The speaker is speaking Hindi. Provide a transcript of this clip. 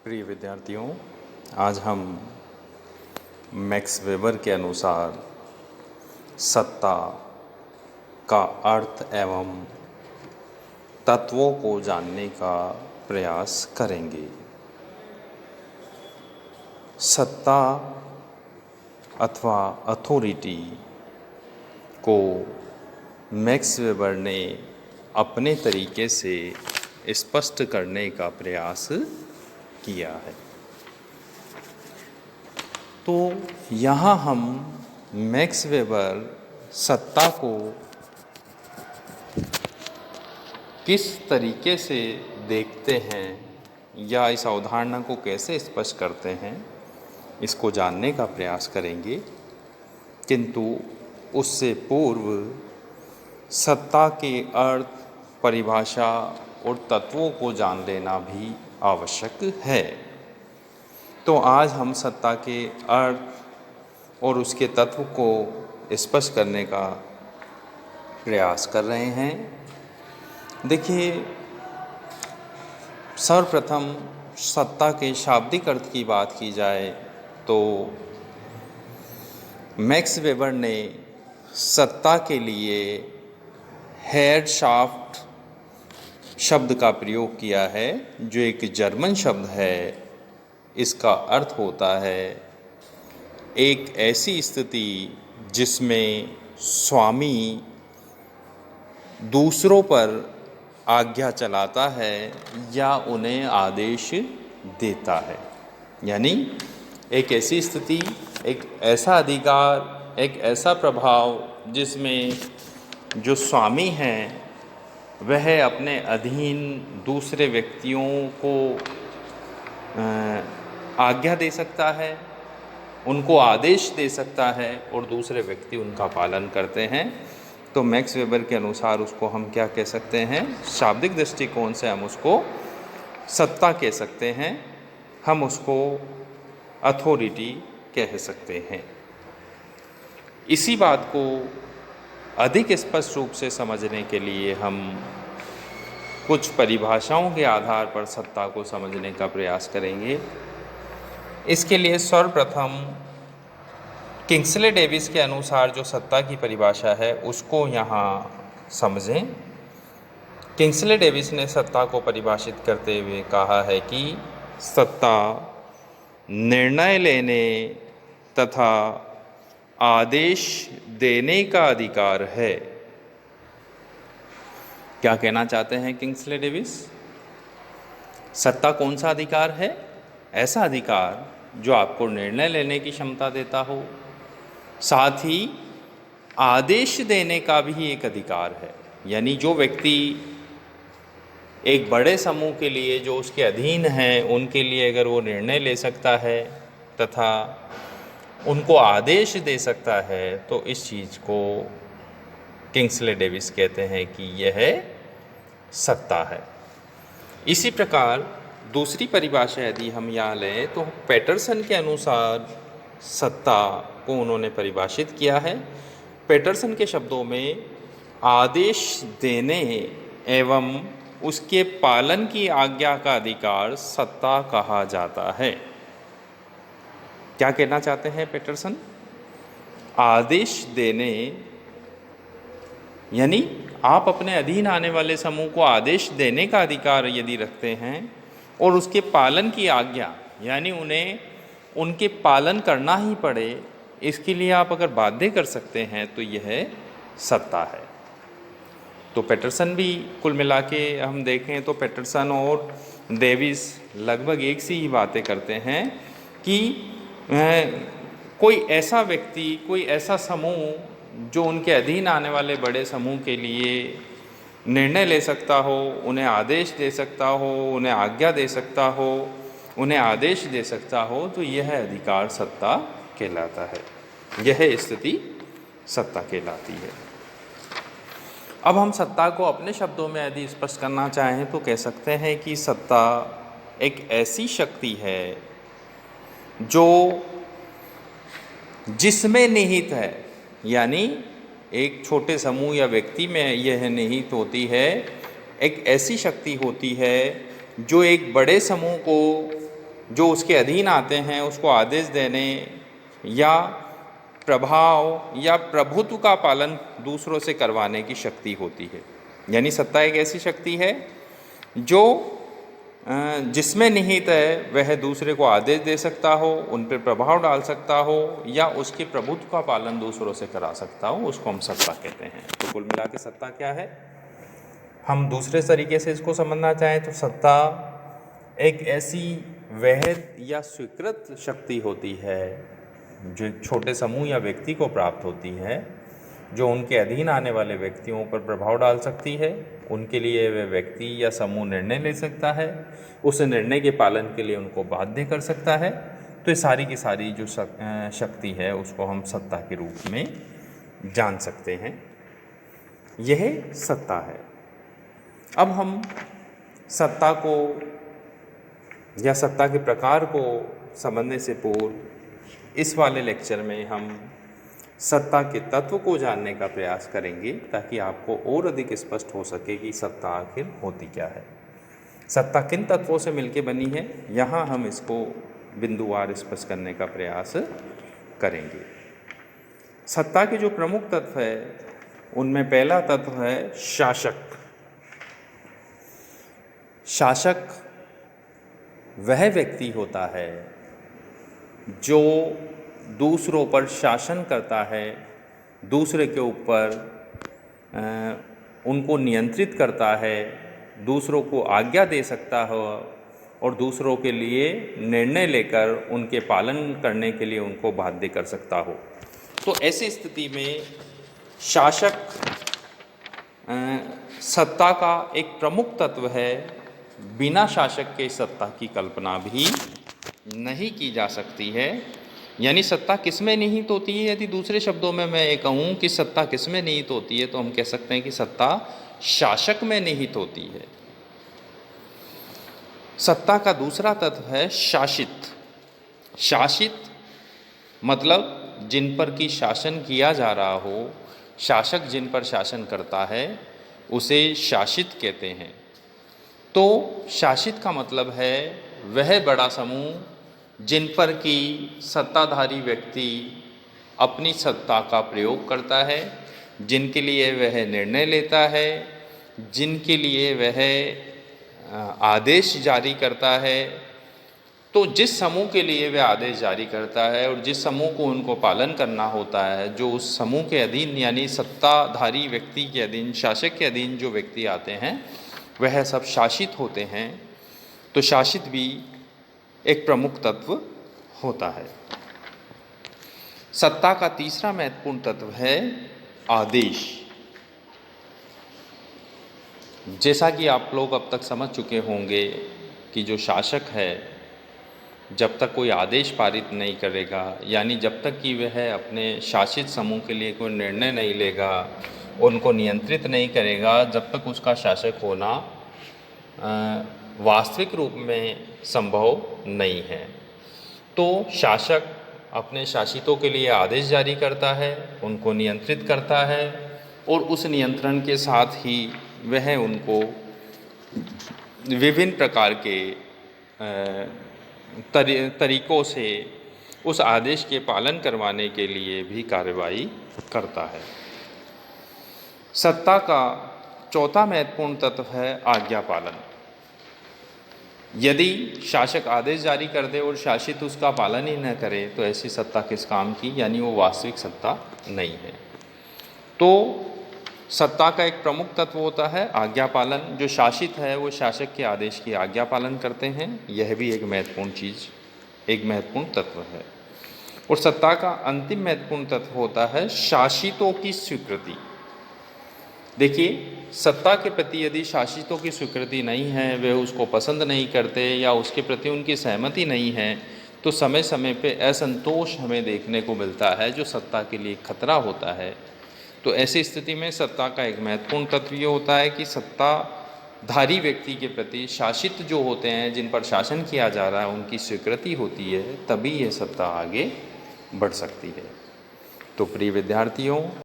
प्रिय विद्यार्थियों, आज हम मैक्स वेबर के अनुसार सत्ता का अर्थ एवं तत्वों को जानने का प्रयास करेंगे। सत्ता अथवा अथॉरिटी को मैक्स वेबर ने अपने तरीके से स्पष्ट करने का प्रयास किया है। तो यहाँ हम मैक्स वेबर सत्ता को किस तरीके से देखते हैं या इस अवधारणा को कैसे स्पष्ट करते हैं, इसको जानने का प्रयास करेंगे। किंतु उससे पूर्व सत्ता के अर्थ, परिभाषा और तत्वों को जान लेना भी आवश्यक है। तो आज हम सत्ता के अर्थ और उसके तत्व को स्पष्ट करने का प्रयास कर रहे हैं। देखिए, सर्वप्रथम सत्ता के शाब्दिक अर्थ की बात की जाए तो मैक्स वेबर ने सत्ता के लिए हेरशाफ्ट शब्द का प्रयोग किया है, जो एक जर्मन शब्द है। इसका अर्थ होता है एक ऐसी स्थिति जिसमें स्वामी दूसरों पर आज्ञा चलाता है या उन्हें आदेश देता है। यानी एक ऐसी स्थिति, एक ऐसा अधिकार, एक ऐसा प्रभाव जिसमें जो स्वामी हैं वह अपने अधीन दूसरे व्यक्तियों को आज्ञा दे सकता है, उनको आदेश दे सकता है और दूसरे व्यक्ति उनका पालन करते हैं। तो मैक्स वेबर के अनुसार उसको हम क्या कह सकते हैं? शाब्दिक दृष्टिकोण से हम उसको सत्ता कह सकते हैं, हम उसको अथॉरिटी कह सकते हैं। इसी बात को अधिक स्पष्ट रूप से समझने के लिए हम कुछ परिभाषाओं के आधार पर सत्ता को समझने का प्रयास करेंगे। इसके लिए सर्वप्रथम किंग्सले डेविस के अनुसार जो सत्ता की परिभाषा है उसको यहाँ समझें। किंग्सले डेविस ने सत्ता को परिभाषित करते हुए कहा है कि सत्ता निर्णय लेने तथा आदेश देने का अधिकार है। क्या कहना चाहते हैं किंग्सले डेविस? सत्ता कौन सा अधिकार है? ऐसा अधिकार जो आपको निर्णय लेने की क्षमता देता हो, साथ ही आदेश देने का भी एक अधिकार है। यानी जो व्यक्ति एक बड़े समूह के लिए जो उसके अधीन हैं उनके लिए अगर वो निर्णय ले सकता है तथा उनको आदेश दे सकता है, तो इस चीज़ को किंग्सले डेविस कहते हैं कि यह सत्ता है। इसी प्रकार दूसरी परिभाषा यदि हम यहाँ लें तो पैटरसन के अनुसार सत्ता को उन्होंने परिभाषित किया है। पैटरसन के शब्दों में आदेश देने एवं उसके पालन की आज्ञा का अधिकार सत्ता कहा जाता है। क्या कहना चाहते हैं पैटरसन? आदेश देने यानी आप अपने अधीन आने वाले समूह को आदेश देने का अधिकार यदि रखते हैं और उसके पालन की आज्ञा यानी उन्हें उनके पालन करना ही पड़े, इसके लिए आप अगर बाध्य कर सकते हैं तो यह सत्ता है। तो पैटरसन भी कुल मिला के हम देखें तो पैटरसन और डेविस लगभग एक सी ही बातें करते हैं कि कोई ऐसा व्यक्ति, कोई ऐसा समूह जो उनके अधीन आने वाले बड़े समूह के लिए निर्णय ले सकता हो, उन्हें आदेश दे सकता हो, उन्हें आज्ञा दे सकता हो, उन्हें आदेश दे सकता हो, तो यह अधिकार सत्ता कहलाता है। यह स्थिति सत्ता कहलाती है। अब हम सत्ता को अपने शब्दों में यदि स्पष्ट करना चाहें तो कह सकते हैं कि सत्ता एक ऐसी शक्ति है जो जिसमें निहित है, यानी एक छोटे समूह या व्यक्ति में यह निहित होती है। एक ऐसी शक्ति होती है जो एक बड़े समूह को जो उसके अधीन आते हैं उसको आदेश देने या प्रभाव या प्रभुत्व का पालन दूसरों से करवाने की शक्ति होती है। यानी सत्ता एक ऐसी शक्ति है जो जिसमें निहित है वह दूसरे को आदेश दे सकता हो, उन पर प्रभाव डाल सकता हो या उसके प्रभुत्व का पालन दूसरों से करा सकता हो, उसको हम सत्ता कहते हैं। तो कुल मिला के सत्ता क्या है? हम दूसरे तरीके से इसको समझना चाहें तो सत्ता एक ऐसी वैध या स्वीकृत शक्ति होती है जो छोटे समूह या व्यक्ति को प्राप्त होती है, जो उनके अधीन आने वाले व्यक्तियों पर प्रभाव डाल सकती है। उनके लिए वह व्यक्ति या समूह निर्णय ले सकता है, उस निर्णय के पालन के लिए उनको बाध्य कर सकता है। तो ये सारी की सारी जो शक्ति है उसको हम सत्ता के रूप में जान सकते हैं। यह सत्ता है। अब हम सत्ता को या सत्ता के प्रकार को समझने से पूर्व इस वाले लेक्चर में हम सत्ता के तत्व को जानने का प्रयास करेंगे ताकि आपको और अधिक स्पष्ट हो सके कि सत्ता आखिर होती क्या है, सत्ता किन तत्वों से मिलकर बनी है। यहाँ हम इसको बिंदुवार स्पष्ट करने का प्रयास करेंगे। सत्ता के जो प्रमुख तत्व है उनमें पहला तत्व है शासक। शासक वह व्यक्ति होता है जो दूसरों पर शासन करता है, दूसरे के ऊपर उनको नियंत्रित करता है, दूसरों को आज्ञा दे सकता हो और दूसरों के लिए निर्णय लेकर उनके पालन करने के लिए उनको बाध्य कर सकता हो। तो ऐसी स्थिति में शासक सत्ता का एक प्रमुख तत्व है। बिना शासक के सत्ता की कल्पना भी नहीं की जा सकती है। यानी सत्ता किस में निहित होती है? यदि दूसरे शब्दों में मैं ये कहूँ कि सत्ता किस में निहित होती है तो हम कह सकते हैं कि सत्ता शासक में निहित होती है। सत्ता का दूसरा तत्व है शासित। शासित मतलब जिन पर की शासन किया जा रहा हो, शासक जिन पर शासन करता है उसे शासित कहते हैं। तो शासित का मतलब है वह बड़ा समूह जिन पर कि सत्ताधारी व्यक्ति अपनी सत्ता का प्रयोग करता है, जिनके लिए वह निर्णय लेता है, जिनके लिए वह आदेश जारी करता है। तो जिस समूह के लिए वह आदेश जारी करता है और जिस समूह को उनको पालन करना होता है, जो उस समूह के अधीन यानी सत्ताधारी व्यक्ति के अधीन, शासक के अधीन जो व्यक्ति आते हैं वह सब शासित होते हैं। तो शासित भी एक प्रमुख तत्व होता है। सत्ता का तीसरा महत्वपूर्ण तत्व है आदेश। जैसा कि आप लोग अब तक समझ चुके होंगे कि जो शासक है जब तक कोई आदेश पारित नहीं करेगा, यानी जब तक कि वह अपने शासित समूह के लिए कोई निर्णय नहीं लेगा, उनको नियंत्रित नहीं करेगा, जब तक उसका शासक होना वास्तविक रूप में संभव नहीं है। तो शासक अपने शासितों के लिए आदेश जारी करता है, उनको नियंत्रित करता है और उस नियंत्रण के साथ ही वह उनको विभिन्न प्रकार के तरीक़ों से उस आदेश के पालन करवाने के लिए भी कार्रवाई करता है। सत्ता का चौथा महत्वपूर्ण तत्व है आज्ञा पालन। यदि शासक आदेश जारी कर दे और शासित उसका पालन ही न करे तो ऐसी सत्ता किस काम की, यानी वो वास्तविक सत्ता नहीं है। तो सत्ता का एक प्रमुख तत्व होता है आज्ञा पालन। जो शासित है वो शासक के आदेश की आज्ञा पालन करते हैं। यह भी एक महत्वपूर्ण चीज़, एक महत्वपूर्ण तत्व है। और सत्ता का अंतिम महत्वपूर्ण तत्व होता है शासितों की स्वीकृति। देखिए, सत्ता के प्रति यदि शासितों की स्वीकृति नहीं है, वे उसको पसंद नहीं करते या उसके प्रति उनकी सहमति नहीं है, तो समय समय पे असंतोष हमें देखने को मिलता है जो सत्ता के लिए खतरा होता है। तो ऐसी स्थिति में सत्ता का एक महत्वपूर्ण तत्व ये होता है कि सत्ताधारी व्यक्ति के प्रति शासित जो होते हैं, जिन पर शासन किया जा रहा है, उनकी स्वीकृति होती है, तभी ये सत्ता आगे बढ़ सकती है। तो प्रिय विद्यार्थियों,